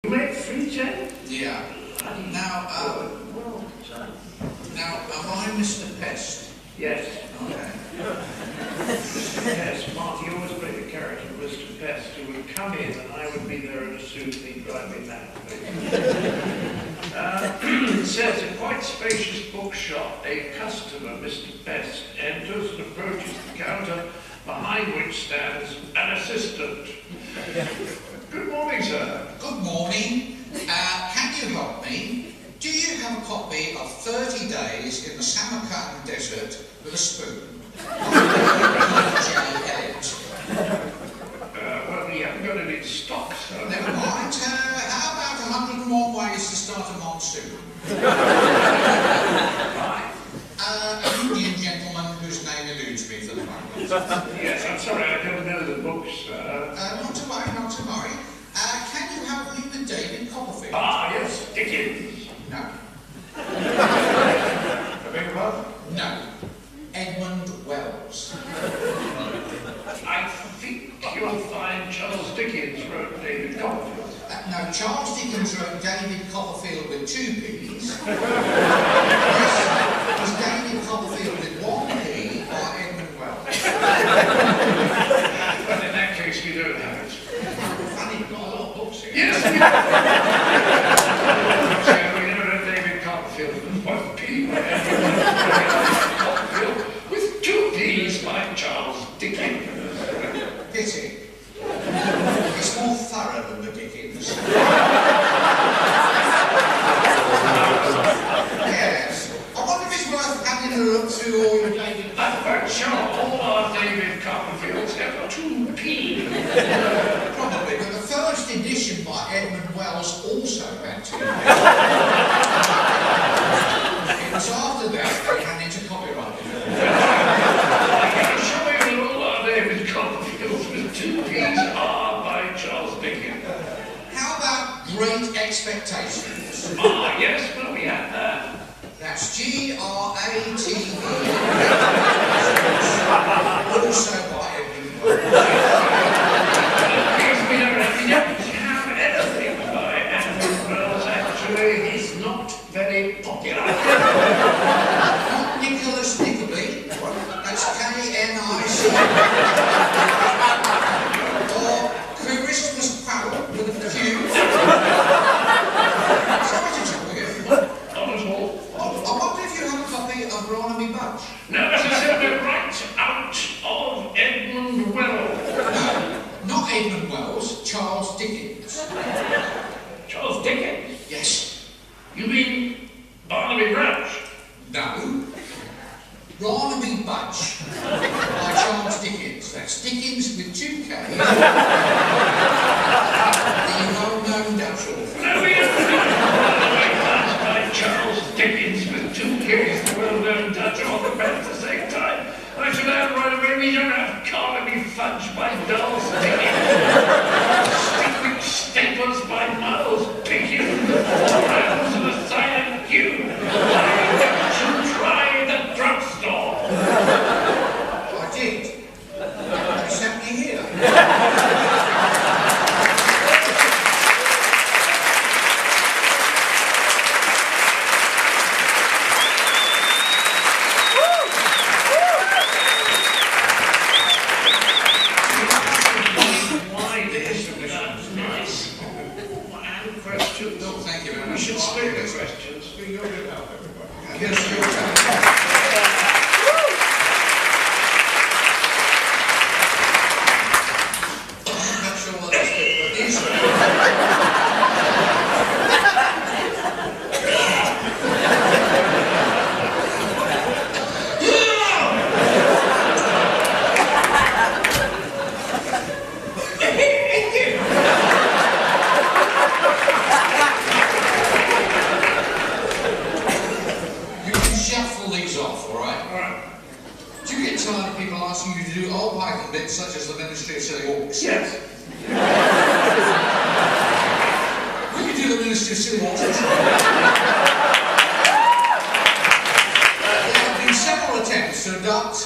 You make free Jen? Yeah. Now, am I Mr. Pest? Yes. Okay. Yes, Marty, you always played the character of Mr. Pest, who would come in and I would be there in a suit and he'd drive me mad. It says, a quite spacious bookshop, a customer, Mr. Pest, enters and approaches the counter, behind which stands an assistant. Good morning, sir. Good morning. Can you help me? Do you have a copy of 30 Days in the Samarkand Desert with a spoon? Well, we haven't got it in stock, sir. Never mind. How about 101 ways to start a monsoon? Right. An Indian gentleman whose name eludes me for the moment. Yes, I'm sorry, I don't know the books, sir. Not to worry, not to worry. Can you help me with David Copperfield? Ah, yes, Dickens. No. I beg your pardon? No. Edmund Wells. I think you'll find Charles Dickens wrote David Copperfield. No, Charles Dickens wrote David Copperfield with 2 P's. Yes, it was David Copperfield with 1 P by Edmund Wells. But in that case, we don't have it. Funny, you've got a lot of books here. Yes, we never read David Copperfield with 1 P by Edmund Copperfield with 2 P's by Charles Dickens. Pity. It's more thorough than the Dickens. Yes. I wonder if it's worth having a look through all your David. I'm quite sure all our David Copperfields have 2 P's. Probably, but the first edition by Edmund Wells also had 2 P's. It was after that they ran into copyright. I can assure you that all our David Copperfields with 2 P's are by Charles Dickens. How about Great Expectations? Ah, yes, well, we had that. That's G-R-A-T-E. Also by Edmund Wells. Yes, we don't have anything by Edmund Wells, actually. He's not very popular. Not Nicholas Nickleby. That's K-N-I-C. Or Christmas Carol with a Q. Sorry to trouble you. Not at all. I wonder if you have a copy of Barnaby Budge. No, as I said, we're right out of Edmund Wells. No, not Edmund Wells, Charles Dickens. Charles Dickens? Yes. You mean Barnaby Rudge? No. Barnaby Budge by Charles Dickens. That's Dickens with 2 K's. The well-known Dutch author. No, we don't have Barnaby Rudge by Charles Dickens with 2 K's, the well-known Dutch author, but at the same time, I should add right away, we don't have Carnaby Fudge by Charles Dickens. Stick Staplers by Miles Dickens. Rounds of the silent Q. Why don't you try the drugstore? I did. They sent me here. Why this? That's nice. Oh, and questions. No, thank you very We much. should split the questions. Yes, your turn. I'm not sure what that's good, but these You can shuffle these off, all right? All right. Do you get tired of people asking you to do old Python bits such as the Ministry of Silly Hawks? Yes. Will you do the Ministry of Silly Hawks? There have been several attempts to adopt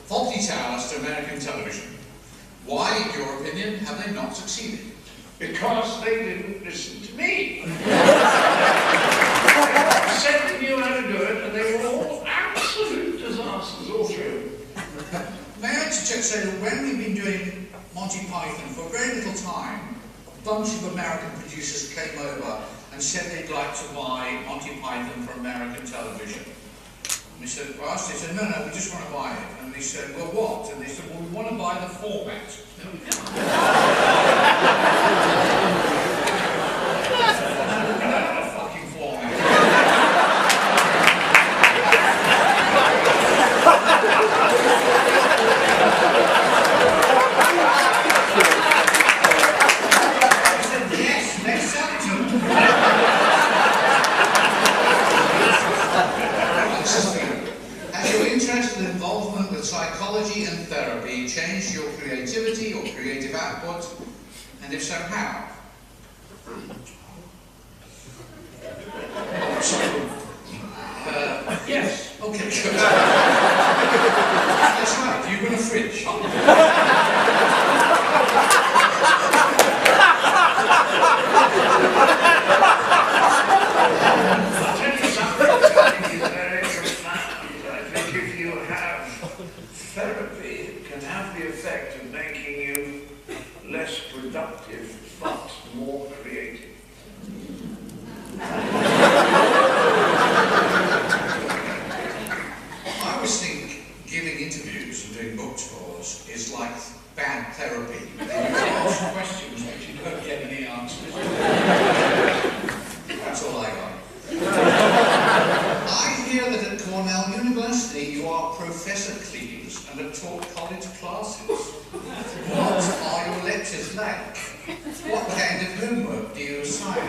faulty towers to American television. Why, in your opinion, have they not succeeded? Because they didn't listen to me. I said they knew how to do it, and they were all absolute disasters, all three of them. May I just say that when we've been doing Monty Python for a very little time, a bunch of American producers came over and said they'd like to buy Monty Python for American television. And we said, well, they said, no, we just want to buy it. And they said, well, what? And they said, well, we want to buy the format. Psychology and therapy changed your creativity or creative output, and if so, how? Yes. Okay, good. That's right, you've got a fridge. I'll tell you something I think is very profound. I think if you have therapy, it can have the effect of making you less productive, but more creative. I always think giving interviews and doing book tours is like bad therapy. You ask questions which you don't get any answers. That's all I got. I hear that at Cornell University you are Professor Cleese and have taught college classes. What are your lectures like? What kind of homework do you assign?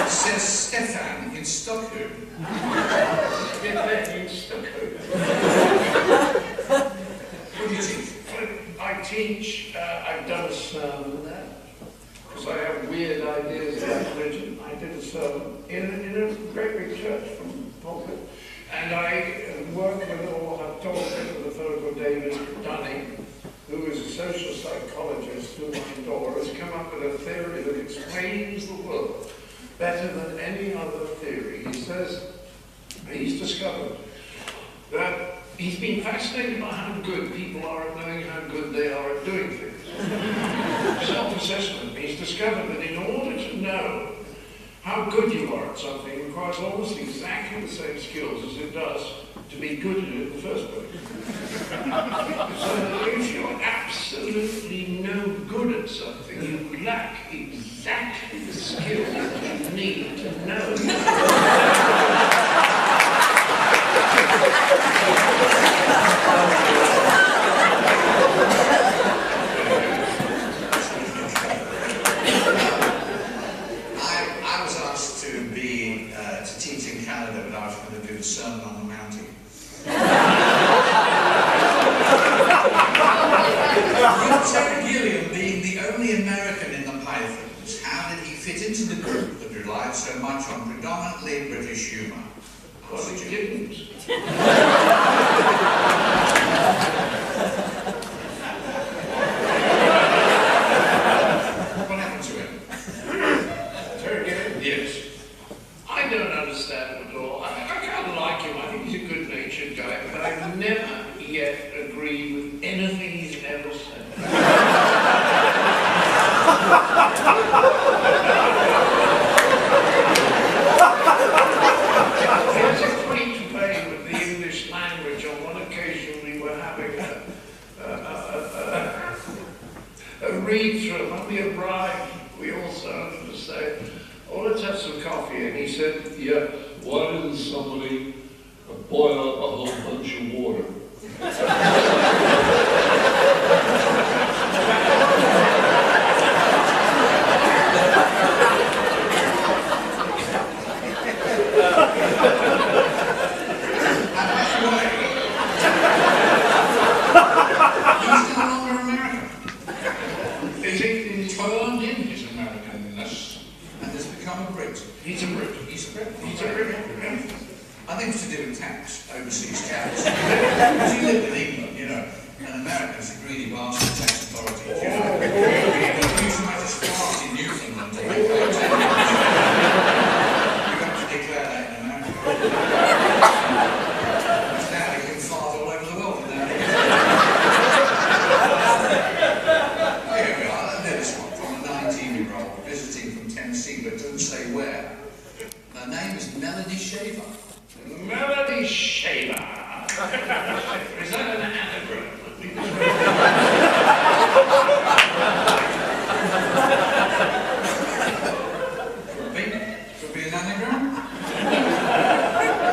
Says Stefan in Stockholm. Stefan in Stockholm. What do you teach? I teach, I've done a sermon there, because I have weird ideas about religion. I did a sermon in a great big church from pulpit, and I work with, or have talked with a fellow called David Dunning, who is a social psychologist who I adore, has come up with a theory that explains the world better than any other theory. He says he's discovered that he's been fascinated by how good people are at knowing how good they are at doing things. Self-assessment. He's discovered that in order to know how good you are at something requires almost exactly the same skills as it does to be good at it in the first place. So if you're absolutely no good at something, you lack exactly the skills that you need to know. I was asked to teach in Canada, but I was going to do the Sermon on the Mountain. Terry Gilliam being the only American in the Pythons, how did he fit into the group that relied so much on predominantly British humour? Well, he didn't. What happened to him? Terry Gilliam? Yes. I don't understand him at all. I kind of like him. I think he's a good-natured guy, but I've never yet agreed with anything he's ever said. There's a quaint way with the English language. On one occasion, we were having a read-through. When we arrived, we all started to say, oh, let's have some coffee. And he said, yeah, why doesn't somebody boil up a whole bunch of water? I think it's to do with tax, overseas tax. Because you live in England, you know, and America's a greedy bastard tax authority, you know. 9-year-old visiting from Tennessee, but doesn't say where. Her name is Melody Shaver. Melody Shaver. Is that an anagram? Could be an anagram.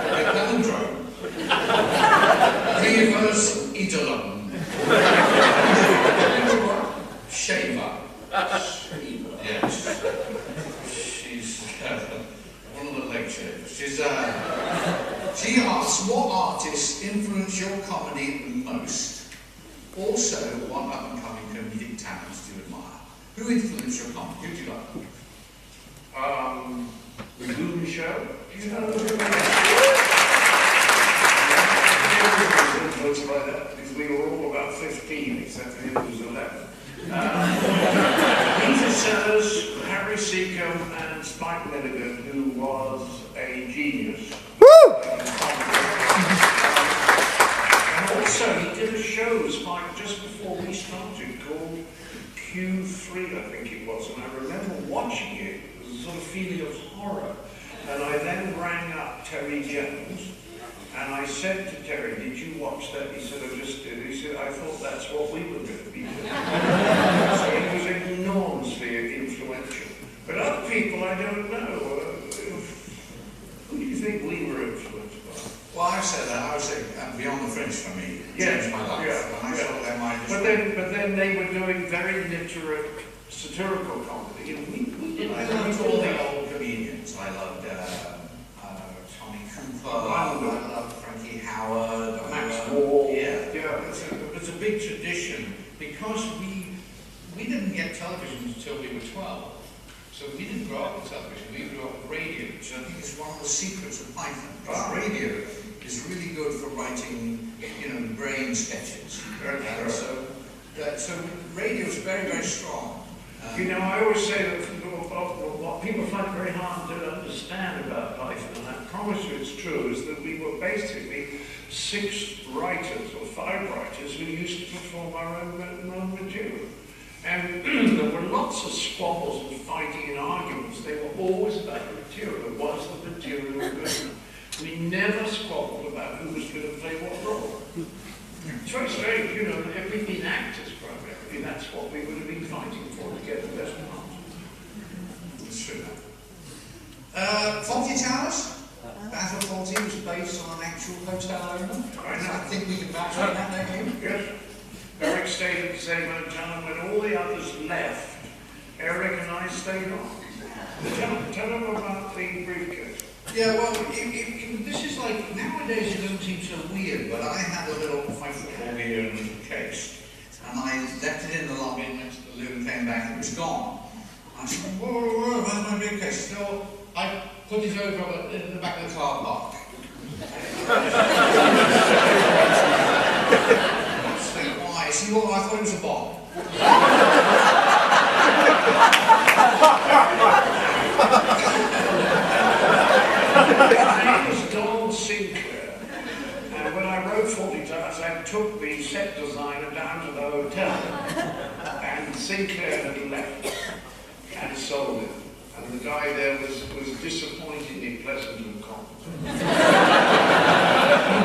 A palindrome. Reverse Idolum. Shaver. Yes. She's one of the leg shavers. She asks, what artists influence your comedy the most? Also, what up-and-coming comedic talents do you admire? Who influenced your comedy? Who do you like? The Goon Show. Do you know who influenced by that? Because we were all about 15, except for him who was 11. Peter Sellers, Harry Seacombe, and Spike Milligan, who was a genius. Woo! And also, he did a show, Spike, just before we started, called Q3, I think it was, and I remember watching it with a sort of feeling of horror. And I then rang up Terry Jones, and I said to Terry, did you watch that? He said, I just did. He said, I thought that's what we were going to be doing. So it was enormously influential. But other people, I don't know. Who do you think we were influenced by? Well, I've said that. I would say Beyond the Fringe for me changed my life. Yeah, when I saw them, I just but then they were doing very literate, satirical comedy, and we didn't I really loved do all the that. old comedians. I loved Tommy Cooper. Wonderful. I loved Frankie Howard. Max Wall. Yeah. Yeah. It's a big tradition because we didn't get television until we were 12. So we didn't grow up with television, we grew up with radio, which I think is one of the secrets of Python. Because radio is really good for writing, brain sketches. So radio is very, very strong. I always say that what people find very hard to understand about Python, and I promise you it's true, is that we were basically 6 writers or 5 writers who used to perform our own material. And there were lots of squabbles and fighting and arguments. They were always about the material. Was the material good enough? We never squabbled about who was going to play what role. It's very strange, if we'd been actors primarily, that's what we would have been fighting for, to get the best parts. It's true. Faulty Towers? Battle Faulty was based on an actual hotel owner. I think we can vouch on that, don't you? Yes. Eric stayed at the same hotel, and when all the others left, Eric and I stayed on. Tell them about the briefcase. Yeah, well, this is like, nowadays it doesn't seem so weird, but I had a little, my football gear in a little case, and I left it in the lobby, and went to the loo and came back, and it was gone. I said, whoa, where's my briefcase? So I put it over in the back of the car park. Why? See, well, I thought it was a bomb. My name was Donald Sinclair, and when I wrote 40 Towers, I took the set designer down to the hotel, and Sinclair had left and sold it, and the guy there was disappointingly pleasant and competent.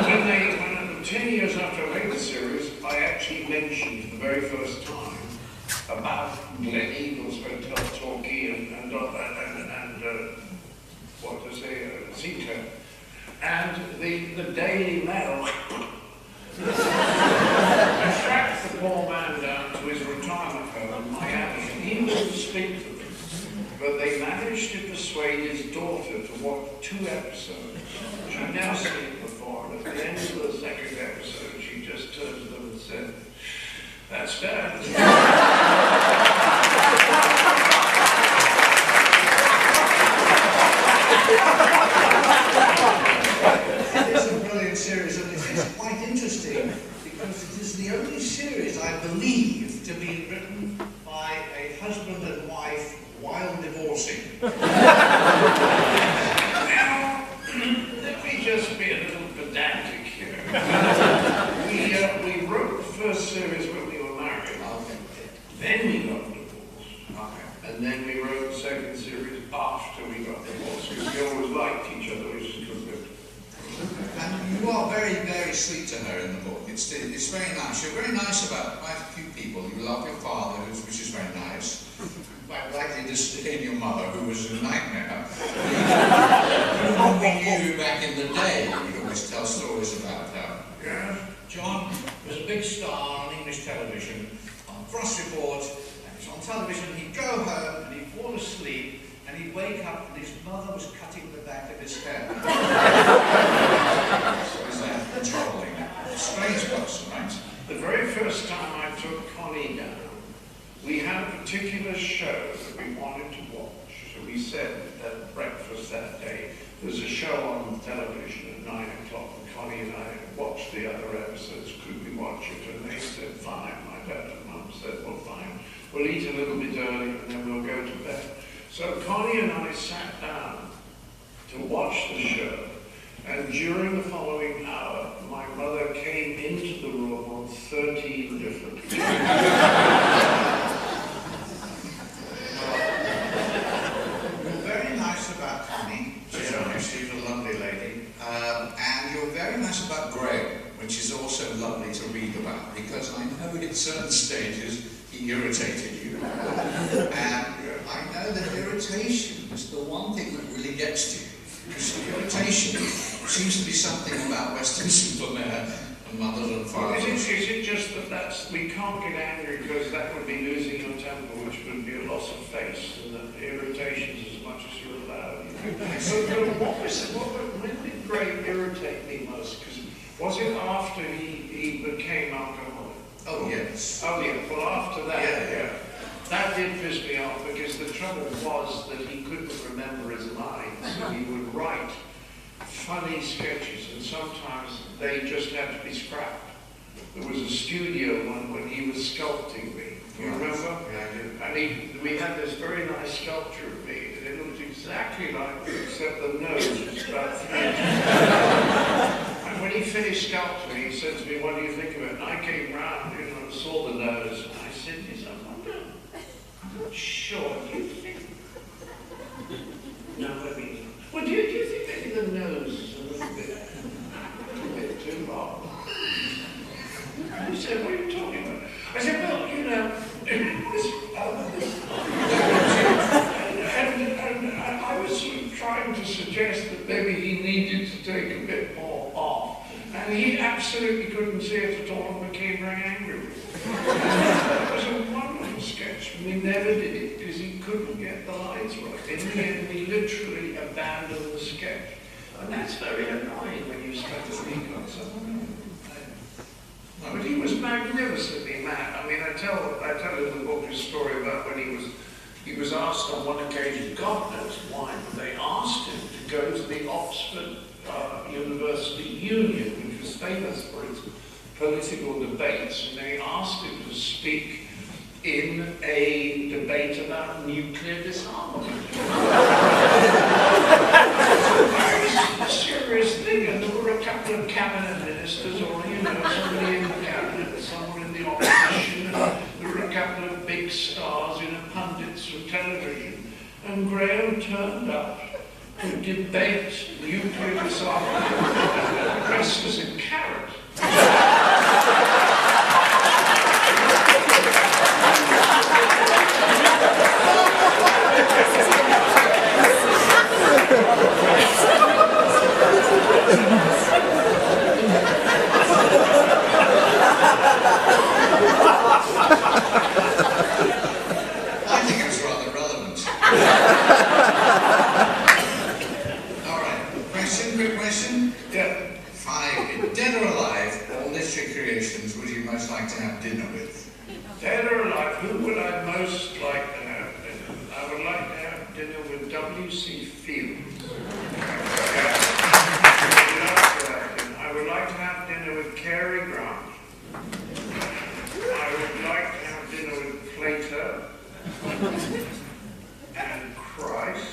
When 10 years after I made the series, I actually mentioned for the very first time about Glen Eagle's Hotel Torquay and what to say, Sinclair. And the Daily Mail tracked the poor man down to his retirement home in Miami, and he wouldn't speak to them. But they managed to persuade his daughter to watch 2 episodes. She'd never seen it before, and at the end of the 2nd episode, she just turned to them and said, "That's bad." It's a brilliant series, and it's quite interesting because it is the only series, I believe, to be written by a husband and wife while divorcing. Now, let me just be a little pedantic here. We wrote the first series when we were married. Okay. Then we got divorced. Okay. And then we wrote the second series after we got divorced, because we always liked each other, we just couldn't do it. And you are very, very sweet to her in the book. It's very nice. You're very nice about quite a few people. You love your father, which is very nice. Quite likely to stay in your mother, who was a nightmare. Who we knew back in the day. You always tell stories about her. Yeah. John was a big star on English television, on Frost Report, and he was on television. He'd go home and he'd fall asleep, and he'd wake up and his mother was cutting the back of his hair. So is that trolling? Strange person, right? The very first time I took Connie down, we had a particular show that we wanted to watch. So we said at breakfast that day, there's a show on television at 9 o'clock, and Connie and I watched the other episodes. Could we watch it? And they said, fine. My dad and mum said, well, fine. We'll eat a little bit early and then we'll go to bed. So Connie and I sat down to watch the show. And during the following hour, my mother came into the room on 13 different You're very nice about Connie. She's a lovely lady. And you're very nice about Graham, which is also lovely to read about, because I know at certain stages he irritated you. And I know that irritation is the one thing that really gets to you. Because irritation seems to be something about Western Superman and mothers and fathers. Is it just that we can't get angry because that would be losing your temper, which would be a loss of face, and that irritation is as much as you're allowed? When did Graham irritate me most? Because was it after he became alcoholic? Oh, yes. Oh, yeah. Well, after that, yeah. That did piss me off, because the trouble was that he couldn't remember his lines, so he would write funny sketches, and sometimes they just had to be scrapped. There was a studio one when he was sculpting me. You remember? Yeah, I do. And we had this very nice sculpture of me, and it looked exactly like me, except the nose was about 3 inches. And when he finished sculpting me, he said to me, what do you think of it? And I came round, and saw the nose, and I said, yes, I'm not sure. Do you think? No, I mean, well, do you think maybe the nose is a little bit too long? And he said, what are you talking about? I said, well, and I was sort of trying to suggest that maybe he needed to take a bit more off. And he absolutely couldn't see it at all and became very angry with me. It was a wonderful sketch, and we never did it because he couldn't get the lines right. In the end, we literally abandoned the sketch. And that's very annoying when you spend a week on something. But he was magnificently mad. I mean, I tell in the book a story about when he was asked on one occasion, God knows why, but they asked him to go to the Oxford University Union, which was famous for its political debates, and they asked him to speak in a debate about nuclear disarmament. It's a serious thing, and there were a couple of cabinet ministers, or somebody in the cabinet, someone in the opposition, there were a couple of big stars, pundits from television, and Graham turned up to debate nuclear disarmament, dressed as a carrot. I think it's rather relevant. All right, quick question? Yeah. 5, dead or alive, all literary creations would you most like to have dinner with? Dead or alive, who would I most like to have dinner with? I would like to have dinner with W.C. Fields. I would like to have dinner with Cary Grant. I would like to have dinner with Plato and Christ.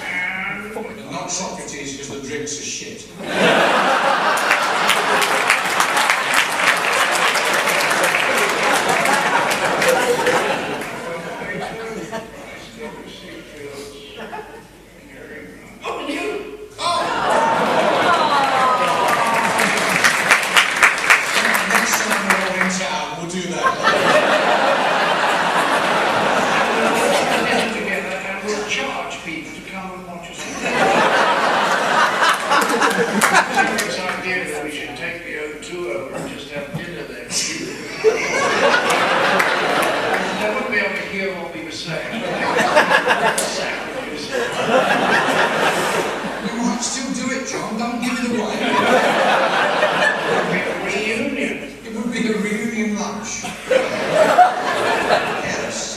And Not Socrates, because the drinks are shit. charge people to come and watch us. Terry's idea that we should take the O2 over and just have dinner there. They wouldn't be able to hear what we were saying. We might still do it, John. Don't give it away. It would be a reunion. It would be a reunion lunch. Yes.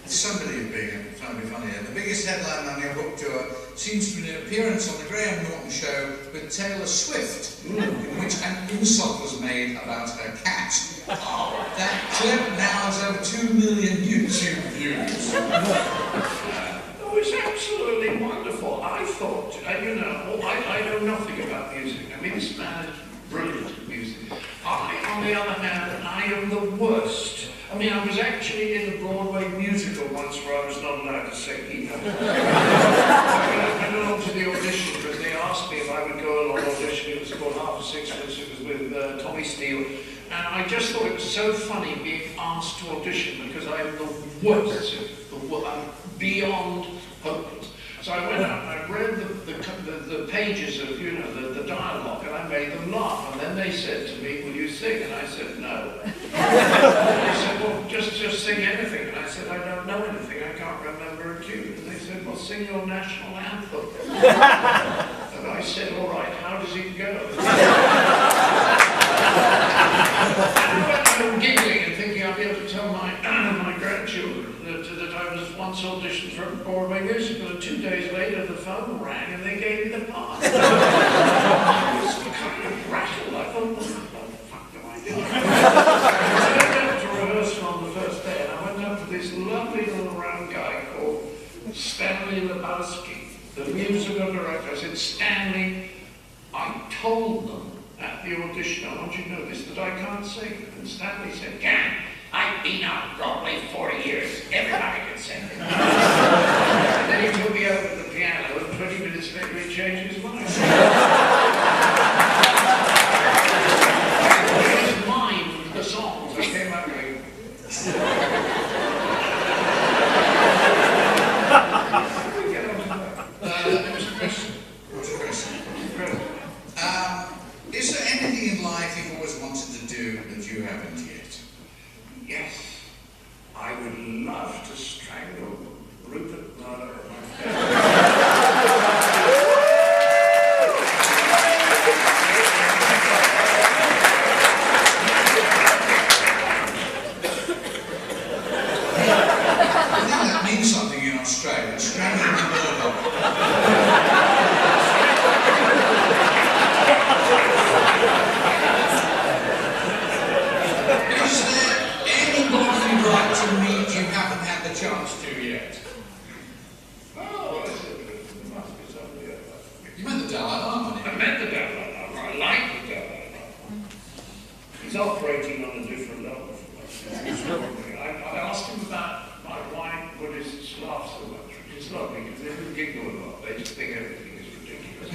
Somebody being trying to be funny here. The biggest headline on your book tour seems to be an appearance on the Graham Norton show with Taylor Swift, in which an insult was made about her cat. Oh, that clip now has over 2 million YouTube views. It was absolutely wonderful. I thought, you know, I know nothing about music. I mean, this man is brilliant at music. I, on the other hand, I am the worst. I mean, I was actually in a Broadway musical once where I was not allowed to sing either. I went along to the audition because they asked me if I would go along audition. It was called Half a Sixpence. It was with Tommy Steele. And I just thought it was so funny being asked to audition because I am the worst. I'm beyond hopeless. So I went out and I read the pages of, you know, the dialogue, and I made them laugh. And then they said to me, will you sing? And I said, no. And they said, well, just sing anything. And I said, I don't know anything. I can't remember a tune. And they said, well, sing your national anthem. And I said, all right, how does it go? I'm giggling and thinking I'll be able to tell my grandchildren that I was once auditioned for a Broadway musical, and 2 days later the phone rang and they gave me the part. I was kind of rattled. I thought, what the fuck do I do? I went out to rehearsal on the first day, and I went up to this lovely little round guy called Stanley Lebowski, the musical director. I said, Stanley, I told them at the audition, I want you to know this, that I can't sing. And Stanley said, Can? I've been on Broadway 40 years. Everybody can sing. And then he took me over to the piano, and 20 minutes later he changed his mind. He just mimed the songs. I came out going, there was a question. What's the question? Is there anything in life you've always wanted to do that you haven't yet? Yes, I would love to strangle Rupert Murdoch at my face. I think that means something in Australia, strangling the Murdoch. To meet you haven't had the chance to yet. Oh, there must be somebody else. You meant the Dalai Lama, I met the Dalai Lama. I like the Dalai Lama. He's operating on a different level from us. I asked him about why Buddhists laugh so much, which is lovely because they don't giggle a lot. They just think everything is ridiculous.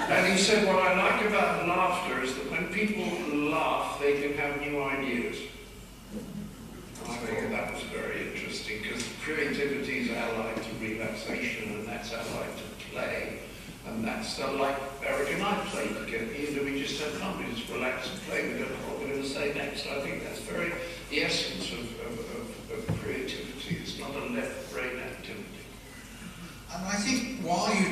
And he said, what I like about laughter is that when people laugh, they can have new ideas. I thought that was very interesting because creativity is allied to relaxation, and that's allied to play, and that's like Eric and I play together. We just have fun, we just relax and play. We don't know what we're going to say next. I think that's very the essence of creativity. It's not a left brain activity. And I think while you